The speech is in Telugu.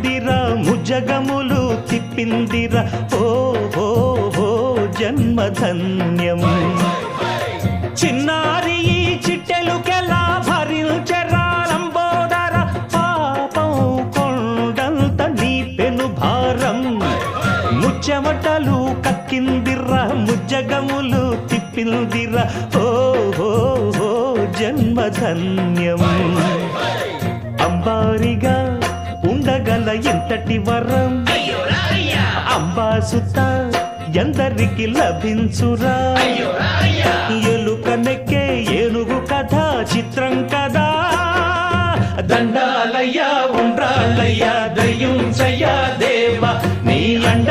తిప్పిందిరా ముజగములు తిప్పిందిరా ఓ హో హో జన్మధన్యం చిన్నారి ఈ చిట్టెలుకెలా భరించెరా లంబోదర పాపం కొండంత నీ పెను భారం ముచ్చెమటలు కక్కిందిరా ముజ్జగములు తిప్పిందిరా ఓ హో హో జన్మధన్యం అంబారిగా ఉండగల ఎంతటి వరం అంబాసుత ఎందరికి లభించురా ఎలుక నెక్కే ఏనుగు కథ చిత్రం కదా దండాలయ్యా ఉండ్రాళ్ళయ్యా దయ్యుంచయ్యా దేవ నీ అండ